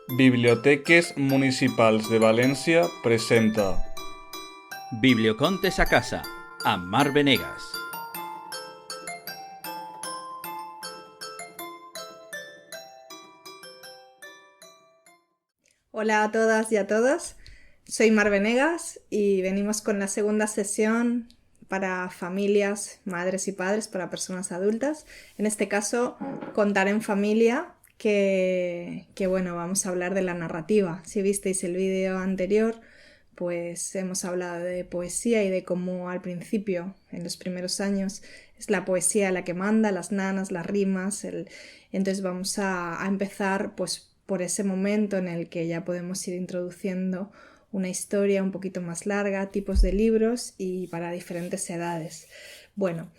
Biblioteques Municipals de València presenta Bibliocontes a casa, amb Mar Venegas. Hola a todas y a todos, soy Mar Venegas y venimos con la segunda sesión para familias, madres y padres, para personas adultas. En este caso, Contar en familia, que bueno, vamos a hablar de la narrativa. Si visteis el vídeo anterior, pues hemos hablado de poesía y de cómo al principio, en los primeros años, es la poesía la que manda, las nanas, las rimas. Entonces vamos a empezar pues por ese momento en el que ya podemos ir introduciendo una historia un poquito más larga, tipos de libros y para diferentes edades. Bueno,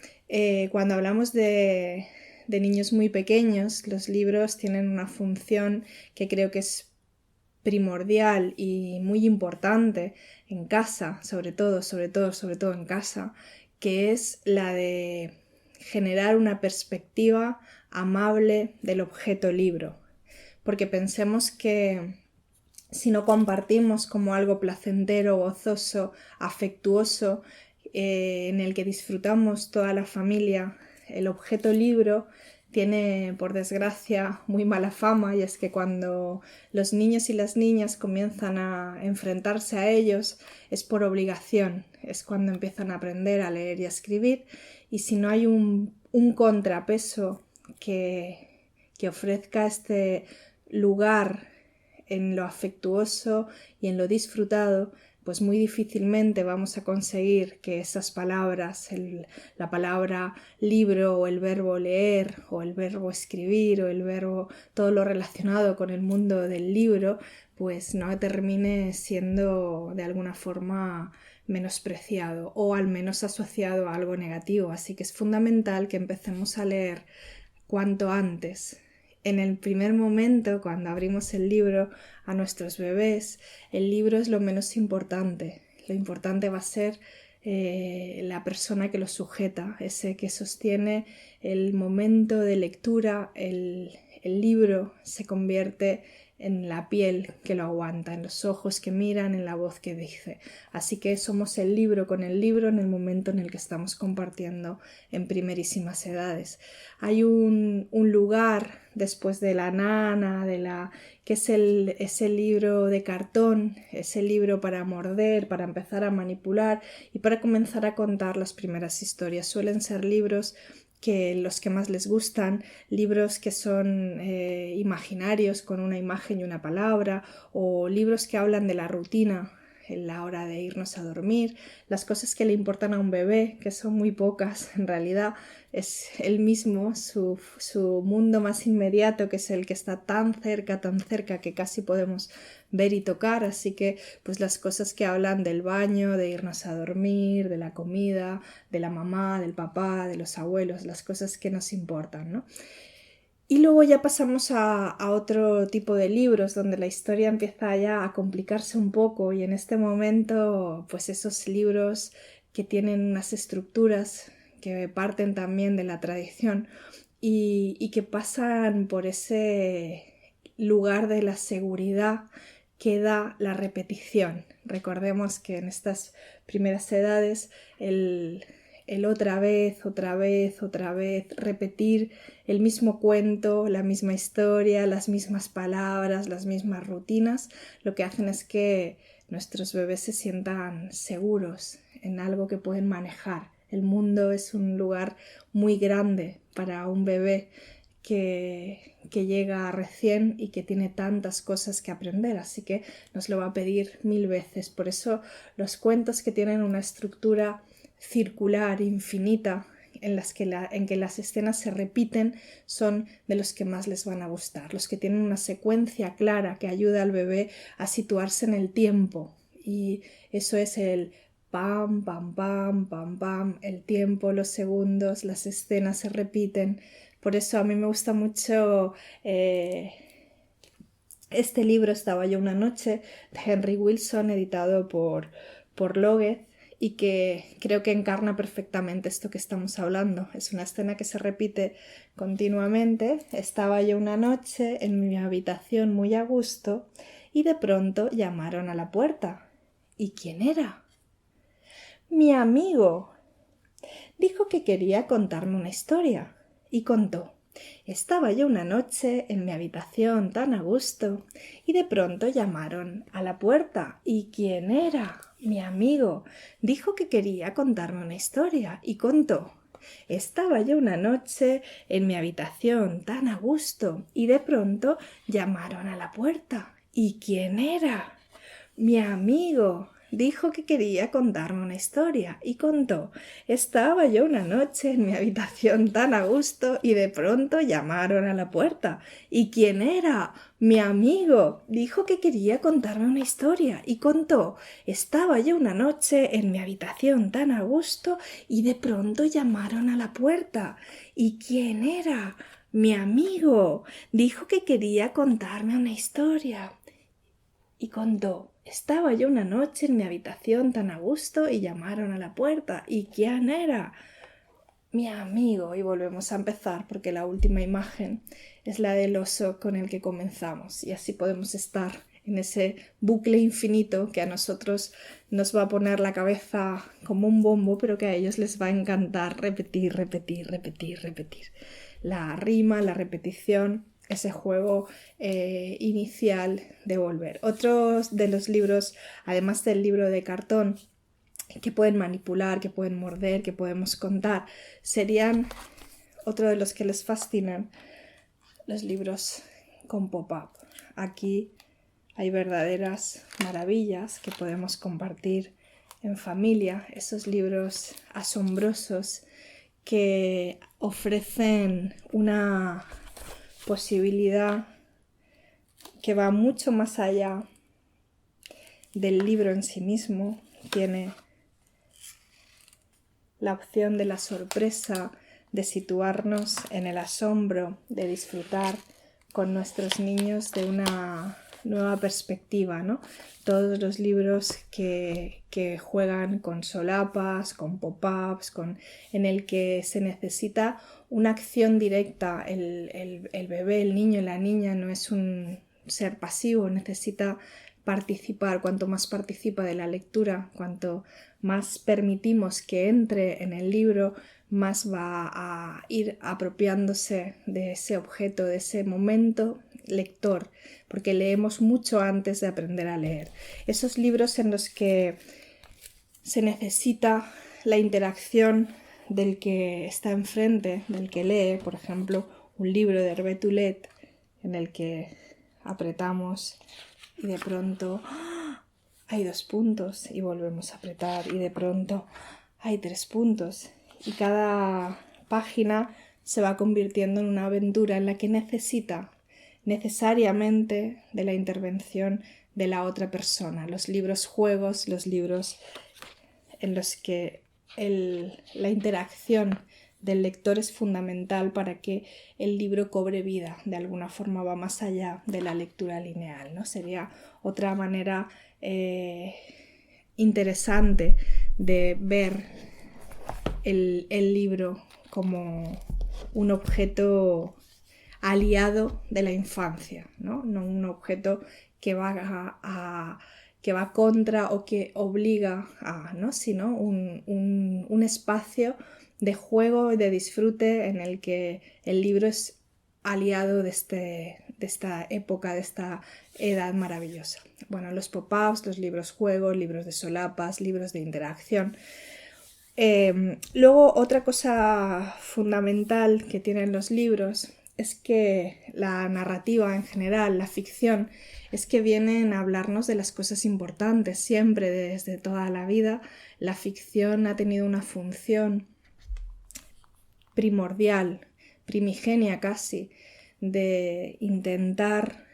cuando hablamos de niños muy pequeños, los libros tienen una función que creo que es primordial y muy importante en casa, sobre todo en casa, que es la de generar una perspectiva amable del objeto libro. Porque pensemos que si no compartimos como algo placentero, gozoso, afectuoso, en el que disfrutamos toda la familia, el objeto libro tiene, por desgracia, muy mala fama, y es que cuando los niños y las niñas comienzan a enfrentarse a ellos es por obligación, es cuando empiezan a aprender a leer y a escribir, y si no hay un contrapeso que ofrezca este lugar en lo afectuoso y en lo disfrutado, pues muy difícilmente vamos a conseguir que esas palabras, la palabra libro o el verbo leer o el verbo escribir o el verbo, todo lo relacionado con el mundo del libro, pues no termine siendo de alguna forma menospreciado o al menos asociado a algo negativo. Así que es fundamental que empecemos a leer cuanto antes. En el primer momento, cuando abrimos el libro a nuestros bebés, el libro es lo menos importante. Lo importante va a ser la persona que lo sujeta, ese que sostiene el momento de lectura. El libro se convierte en la piel que lo aguanta, en los ojos que miran, en la voz que dice. Así que somos el libro con el libro en el momento en el que estamos compartiendo en primerísimas edades. Hay un lugar después de la nana, que es ese libro de cartón, ese libro para morder, para empezar a manipular y para comenzar a contar las primeras historias. Suelen ser libros que los que más les gustan, libros que son imaginarios con una imagen y una palabra, o libros que hablan de la rutina en la hora de irnos a dormir, las cosas que le importan a un bebé, que son muy pocas en realidad, es él mismo, su mundo más inmediato, que es el que está tan cerca que casi podemos ver y tocar. Así que pues las cosas que hablan del baño, de irnos a dormir, de la comida, de la mamá, del papá, de los abuelos, las cosas que nos importan, ¿no? Y luego ya pasamos a otro tipo de libros donde la historia empieza ya a complicarse un poco, y en este momento pues esos libros que tienen unas estructuras que parten también de la tradición y que pasan por ese lugar de la seguridad que da la repetición. Recordemos que en estas primeras edades el otra vez, repetir el mismo cuento, la misma historia, las mismas palabras, las mismas rutinas, lo que hacen es que nuestros bebés se sientan seguros en algo que pueden manejar. El mundo es un lugar muy grande para un bebé que llega recién y que tiene tantas cosas que aprender, así que nos lo va a pedir 1000 veces. Por eso los cuentos que tienen una estructura circular, infinita, en que las escenas se repiten, son de los que más les van a gustar, los que tienen una secuencia clara que ayuda al bebé a situarse en el tiempo, y eso es el pam, pam, pam, pam, pam, el tiempo, los segundos, las escenas se repiten. Por eso a mí me gusta mucho este libro, Estaba yo una noche, de Henry Wilson, editado por Loguez, y que creo que encarna perfectamente esto que estamos hablando. Es una escena que se repite continuamente. Estaba yo una noche en mi habitación muy a gusto y de pronto llamaron a la puerta. ¿Y quién era? Mi amigo. Dijo que quería contarme una historia y contó. Estaba yo una noche en mi habitación tan a gusto y de pronto llamaron a la puerta. ¿Y quién era? Mi amigo. Dijo que quería contarme una historia y contó. Estaba yo una noche en mi habitación tan a gusto y de pronto llamaron a la puerta. ¿Y quién era? Mi amigo. Dijo que quería contarme una historia y contó. Estaba yo una noche en mi habitación tan a gusto y de pronto llamaron a la puerta. ¿Y quién era? Mi amigo. Dijo que quería contarme una historia y contó. Estaba yo una noche en mi habitación tan a gusto y de pronto llamaron a la puerta. ¿Y quién era? Mi amigo. Dijo que quería contarme una historia y contó. Estaba yo una noche en mi habitación tan a gusto y llamaron a la puerta. ¿Y quién era? Mi amigo. Y volvemos a empezar porque la última imagen es la del oso con el que comenzamos y así podemos estar en ese bucle infinito que a nosotros nos va a poner la cabeza como un bombo, pero que a ellos les va a encantar repetir, repetir, repetir, repetir. La rima, la repetición, ese juego inicial de volver. Otros de los libros, además del libro de cartón, que pueden manipular, que pueden morder, que podemos contar, serían otro de los que les fascinan, los libros con pop-up. Aquí hay verdaderas maravillas que podemos compartir en familia, esos libros asombrosos que ofrecen una posibilidad que va mucho más allá del libro en sí mismo. Tiene la opción de la sorpresa, de situarnos en el asombro, de disfrutar con nuestros niños de una nueva perspectiva, ¿no? Todos los libros que juegan con solapas, con pop-ups, en el que se necesita una acción directa. El bebé, el niño, la niña no es un ser pasivo, necesita participar. Cuanto más participa de la lectura, cuanto más permitimos que entre en el libro, más va a ir apropiándose de ese objeto, de ese momento lector, porque leemos mucho antes de aprender a leer. Esos libros en los que se necesita la interacción del que está enfrente, del que lee, por ejemplo, un libro de Hervé Tullet en el que apretamos y de pronto hay 2 puntos y volvemos a apretar y de pronto hay 3 puntos y cada página se va convirtiendo en una aventura en la que necesita necesariamente de la intervención de la otra persona. Los libros juegos, los libros en los que la interacción del lector es fundamental para que el libro cobre vida. De alguna forma va más allá de la lectura lineal, ¿no? Sería otra manera interesante de ver el libro como un objeto aliado de la infancia, ¿no? No un objeto que va contra o que obliga a, ¿no? Sino un espacio de juego y de disfrute en el que el libro es aliado de esta época, de esta edad maravillosa. Bueno, los pop-ups, los libros juegos, libros de solapas, libros de interacción. Luego, otra cosa fundamental que tienen los libros es que la narrativa en general, la ficción, es que vienen a hablarnos de las cosas importantes. Siempre, desde toda la vida, la ficción ha tenido una función primordial, primigenia casi, de intentar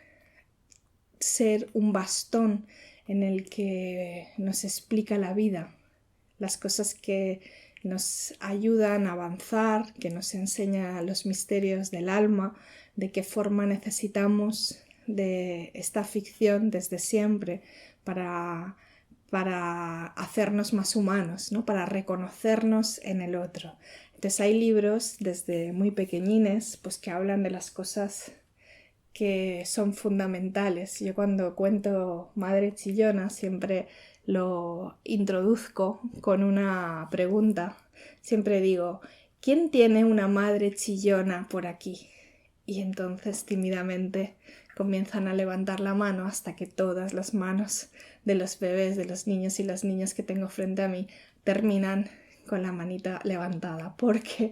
ser un bastón en el que nos explica la vida, las cosas que nos ayudan a avanzar, que nos enseña los misterios del alma, de qué forma necesitamos de esta ficción desde siempre para para hacernos más humanos, ¿no? Para reconocernos en el otro. Entonces hay libros desde muy pequeñines pues que hablan de las cosas que son fundamentales. Yo cuando cuento Madre Chillona siempre lo introduzco con una pregunta. Siempre digo, ¿quién tiene una madre chillona por aquí? Y entonces tímidamente comienzan a levantar la mano hasta que todas las manos de los bebés, de los niños y las niñas que tengo frente a mí terminan con la manita levantada, porque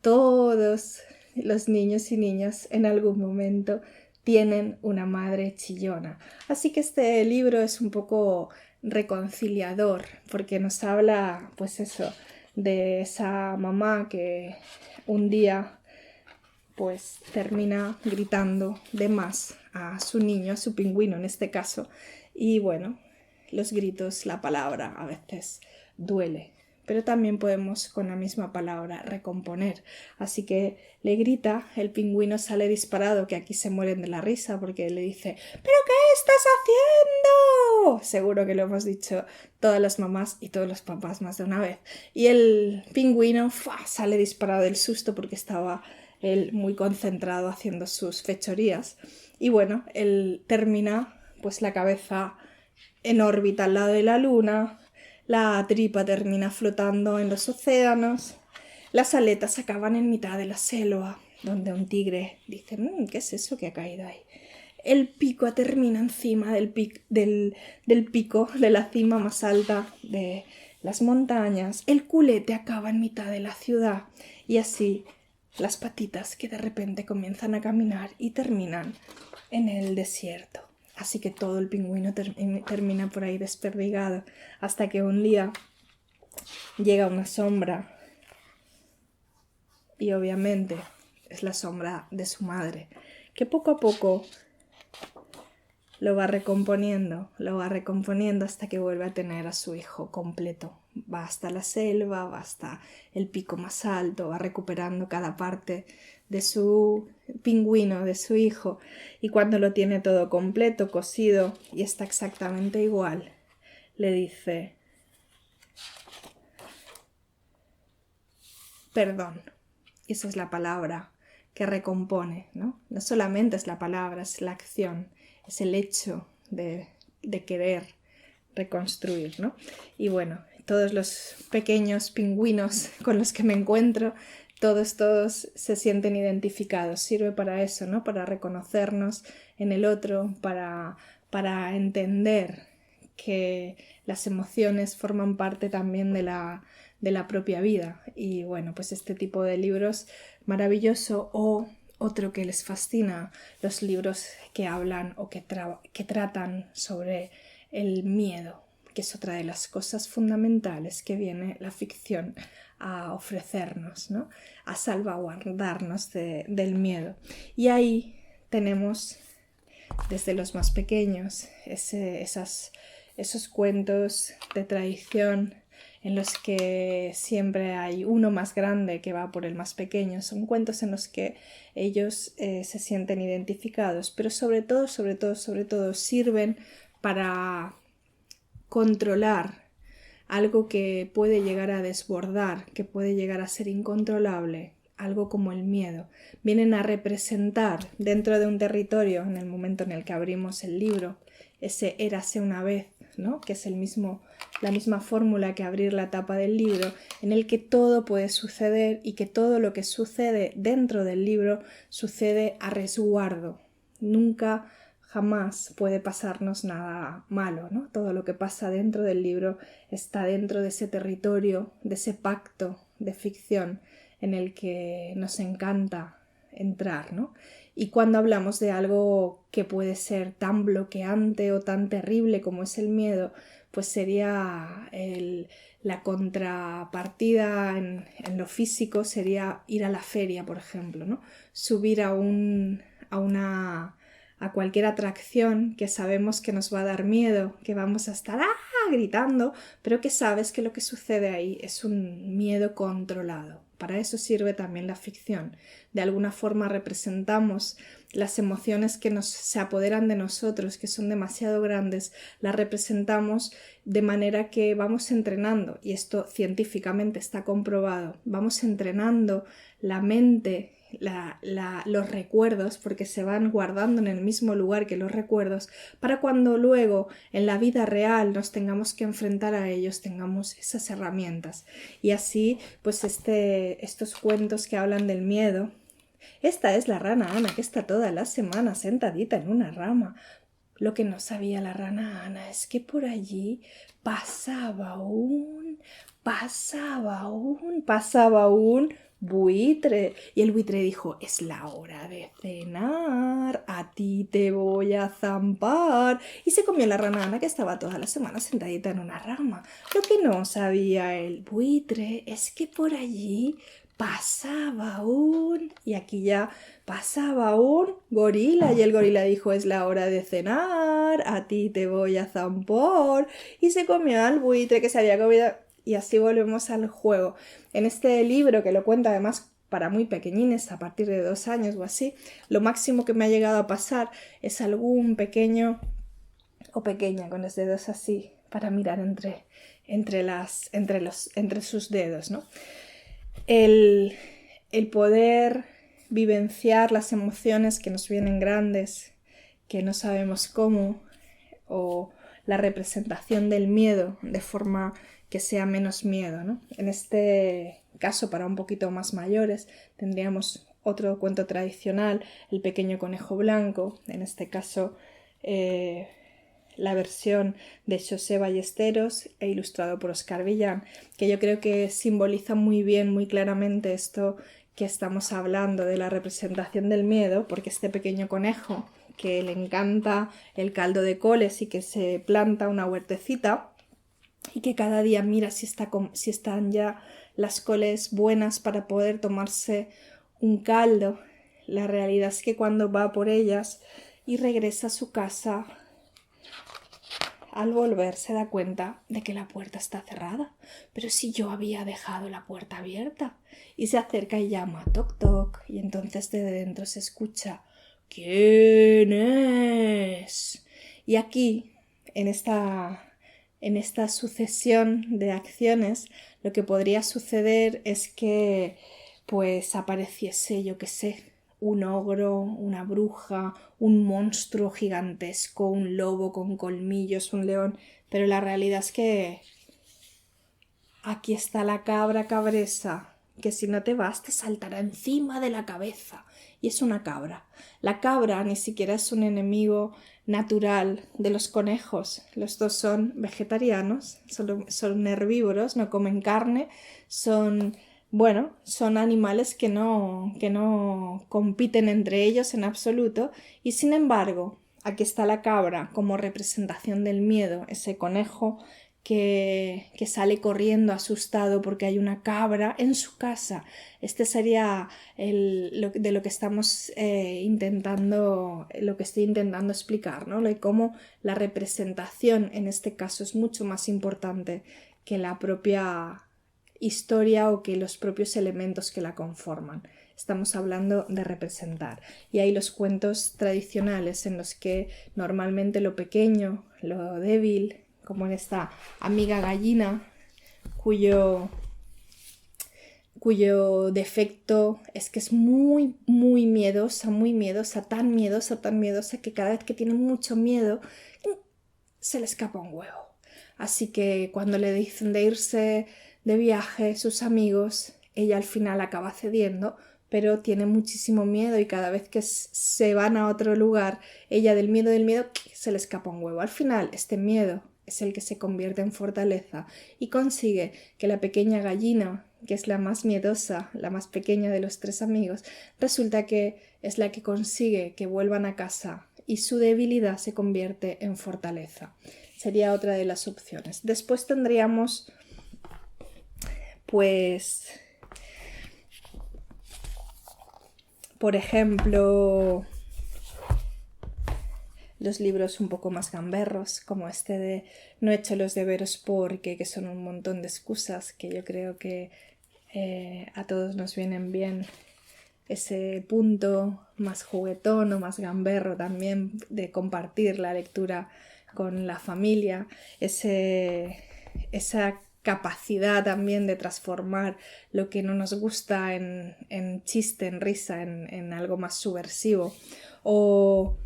todos los niños y niñas en algún momento tienen una madre chillona. Así que este libro es un poco reconciliador, porque nos habla, pues eso, de esa mamá que un día pues termina gritando de más a su niño, a su pingüino en este caso. Y bueno, los gritos, la palabra a veces duele, pero también podemos con la misma palabra recomponer. Así que le grita, el pingüino sale disparado, que aquí se mueren de la risa porque le dice ¿pero qué estás haciendo? Seguro que lo hemos dicho todas las mamás y todos los papás más de una vez. Y el pingüino sale disparado del susto porque estaba él muy concentrado haciendo sus fechorías. Y bueno, él termina pues la cabeza en órbita al lado de la luna, la tripa termina flotando en los océanos, las aletas acaban en mitad de la selva, donde un tigre dice, ¿qué es eso que ha caído ahí? El pico termina encima del pico de la cima más alta de las montañas, el culete acaba en mitad de la ciudad y así las patitas que de repente comienzan a caminar y terminan en el desierto. Así que todo el pingüino termina por ahí desperdigado hasta que un día llega una sombra y obviamente es la sombra de su madre, que poco a poco lo va recomponiendo hasta que vuelve a tener a su hijo completo. Va hasta la selva, va hasta el pico más alto, va recuperando cada parte de su pingüino, de su hijo, y cuando lo tiene todo completo, cosido y está exactamente igual, le dice perdón. Y esa es la palabra que recompone, ¿no? No solamente es la palabra, es la acción, es el hecho de querer reconstruir, ¿no? Y bueno, todos los pequeños pingüinos con los que me encuentro, todos se sienten identificados. Sirve para eso, ¿no? Para reconocernos en el otro, para entender que las emociones forman parte también de la propia vida. Y bueno, pues este tipo de libros maravilloso. O otro que les fascina, los libros que hablan o que tratan sobre el miedo, que es otra de las cosas fundamentales que viene la ficción a ofrecernos, ¿no? A salvaguardarnos del miedo. Y ahí tenemos desde los más pequeños esos cuentos de tradición en los que siempre hay uno más grande que va por el más pequeño. Son cuentos en los que ellos se sienten identificados, pero sobre todo sirven para controlar algo que puede llegar a desbordar, que puede llegar a ser incontrolable, algo como el miedo. Vienen a representar dentro de un territorio, en el momento en el que abrimos el libro, ese érase una vez, ¿no? Que es la misma fórmula que abrir la tapa del libro, en el que todo puede suceder y que todo lo que sucede dentro del libro sucede a resguardo. Nunca, jamás puede pasarnos nada malo, ¿no? Todo lo que pasa dentro del libro está dentro de ese territorio, de ese pacto de ficción en el que nos encanta entrar, ¿no? Y cuando hablamos de algo que puede ser tan bloqueante o tan terrible como es el miedo, pues sería la contrapartida en lo físico, sería ir a la feria, por ejemplo, ¿no? Subir a cualquier atracción que sabemos que nos va a dar miedo, que vamos a estar gritando, pero que sabes que lo que sucede ahí es un miedo controlado. Para eso sirve también la ficción. De alguna forma representamos las emociones que se apoderan de nosotros, que son demasiado grandes, las representamos de manera que vamos entrenando, y esto científicamente está comprobado, vamos entrenando la mente, los recuerdos, porque se van guardando en el mismo lugar que los recuerdos, para cuando luego en la vida real nos tengamos que enfrentar a ellos, tengamos esas herramientas. Y así, pues estos cuentos que hablan del miedo. Esta es la rana Ana, que está toda la semana sentadita en una rama. Lo que no sabía la rana Ana es que por allí pasaba un buitre. Y el buitre dijo: es la hora de cenar, a ti te voy a zampar. Y se comió la rana Ana, que estaba toda la semana sentadita en una rama. Lo que no sabía el buitre es que por allí pasaba y aquí ya pasaba un gorila, y el gorila dijo: es la hora de cenar, a ti te voy a zampar. Y se comió al buitre que se había comido. Y así volvemos al juego. En este libro, que lo cuenta además para muy pequeñines, a partir de 2 años o así, lo máximo que me ha llegado a pasar es algún pequeño o pequeña con los dedos así para mirar entre sus dedos, ¿no? El poder vivenciar las emociones que nos vienen grandes, que no sabemos cómo, o la representación del miedo de forma que sea menos miedo, ¿no? En este caso, para un poquito más mayores, tendríamos otro cuento tradicional, El pequeño conejo blanco, en este caso la versión de José Ballesteros e ilustrado por Oscar Villán, que yo creo que simboliza muy bien, muy claramente esto que estamos hablando de la representación del miedo, porque este pequeño conejo que le encanta el caldo de coles y que se planta una huertecita y que cada día mira si están ya las coles buenas para poder tomarse un caldo, la realidad es que cuando va por ellas y regresa a su casa, al volver se da cuenta de que la puerta está cerrada. Pero si yo había dejado la puerta abierta. Y se acerca y llama: toc toc. Y entonces desde dentro se escucha: ¿quién es? Y aquí, en esta sucesión de acciones, lo que podría suceder es que pues apareciese, yo qué sé, un ogro, una bruja, un monstruo gigantesco, un lobo con colmillos, un león. Pero la realidad es que aquí está la cabra cabresa, que si no te vas te saltará encima de la cabeza. Y es una cabra. La cabra ni siquiera es un enemigo natural de los conejos. Los dos son vegetarianos, son herbívoros, no comen carne, son animales que no compiten entre ellos en absoluto. Y sin embargo, aquí está la cabra como representación del miedo, ese conejo que sale corriendo asustado porque hay una cabra en su casa. Este sería de lo que estamos lo que estoy intentando explicar, ¿no? De cómo la representación en este caso es mucho más importante que la propia historia o que los propios elementos que la conforman. Estamos hablando de representar. Y hay los cuentos tradicionales en los que normalmente lo pequeño, lo débil, como en esta amiga gallina, cuyo defecto es que es muy, muy miedosa, tan miedosa que cada vez que tiene mucho miedo se le escapa un huevo. Así que cuando le dicen de irse de viaje sus amigos, ella al final acaba cediendo, pero tiene muchísimo miedo y cada vez que se van a otro lugar, ella del miedo se le escapa un huevo. Al final este miedo es el que se convierte en fortaleza y consigue que la pequeña gallina, que es la más miedosa, la más pequeña de los 3 amigos, resulta que es la que consigue que vuelvan a casa y su debilidad se convierte en fortaleza. Sería otra de las opciones. Después tendríamos, pues, por ejemplo, los libros un poco más gamberros, como este de No he hecho los deberes porque, que son un montón de excusas que yo creo que A todos nos vienen bien ese punto más juguetón o más gamberro también de compartir la lectura con la familia, esa capacidad también de transformar lo que no nos gusta en chiste, en risa, en algo más subversivo. O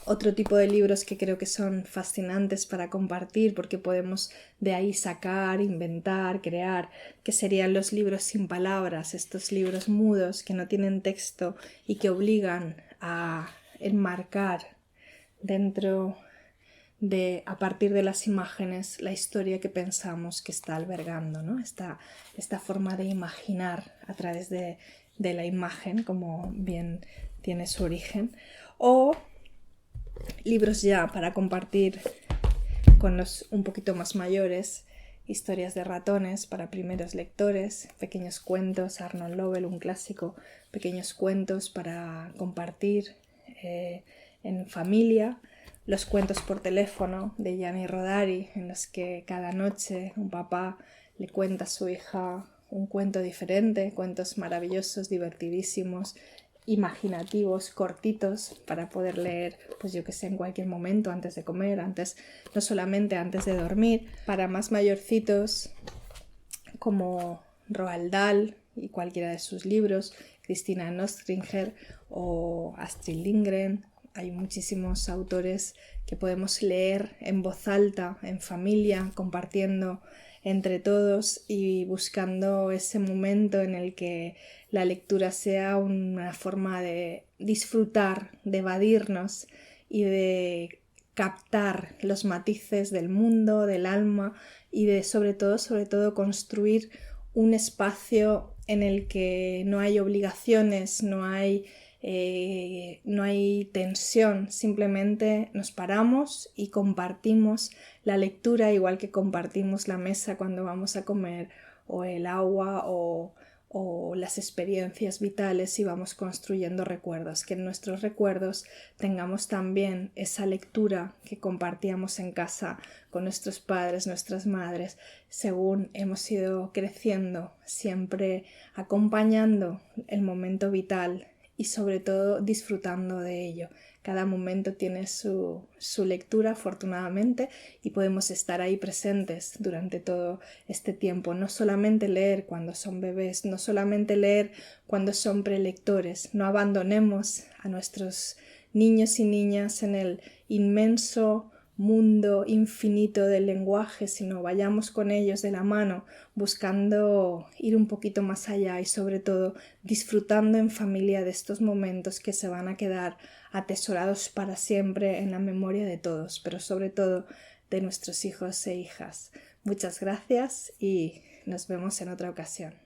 otro tipo de libros que creo que son fascinantes para compartir porque podemos de ahí sacar, inventar, crear, que serían los libros sin palabras, estos libros mudos que no tienen texto y que obligan a enmarcar dentro de, a partir de las imágenes, la historia que pensamos que está albergando, ¿no? Esta forma de imaginar a través de la imagen, como bien tiene su origen. O libros ya para compartir con los un poquito más mayores, historias de ratones para primeros lectores, pequeños cuentos, Arnold Lobel, un clásico, pequeños cuentos para compartir en familia, los cuentos por teléfono de Gianni Rodari, en los que cada noche un papá le cuenta a su hija un cuento diferente, cuentos maravillosos, divertidísimos, imaginativos, cortitos, para poder leer, pues yo que sé, en cualquier momento, antes de comer, no solamente antes de dormir. Para más mayorcitos, como Roald Dahl y cualquiera de sus libros, Cristina Nostringer o Astrid Lindgren, hay muchísimos autores que podemos leer en voz alta, en familia, compartiendo entre todos y buscando ese momento en el que la lectura sea una forma de disfrutar, de evadirnos y de captar los matices del mundo, del alma y de sobre todo construir un espacio en el que no hay obligaciones, no hay tensión, simplemente nos paramos y compartimos la lectura igual que compartimos la mesa cuando vamos a comer o el agua o las experiencias vitales y vamos construyendo recuerdos, que en nuestros recuerdos tengamos también esa lectura que compartíamos en casa con nuestros padres, nuestras madres, según hemos ido creciendo, siempre acompañando el momento vital y sobre todo disfrutando de ello. Cada momento tiene su lectura, afortunadamente, y podemos estar ahí presentes durante todo este tiempo. No solamente leer cuando son bebés, no solamente leer cuando son prelectores. No abandonemos a nuestros niños y niñas en el inmenso mundo infinito del lenguaje, sino vayamos con ellos de la mano, buscando ir un poquito más allá y sobre todo disfrutando en familia de estos momentos que se van a quedar atesorados para siempre en la memoria de todos, pero sobre todo de nuestros hijos e hijas. Muchas gracias y nos vemos en otra ocasión.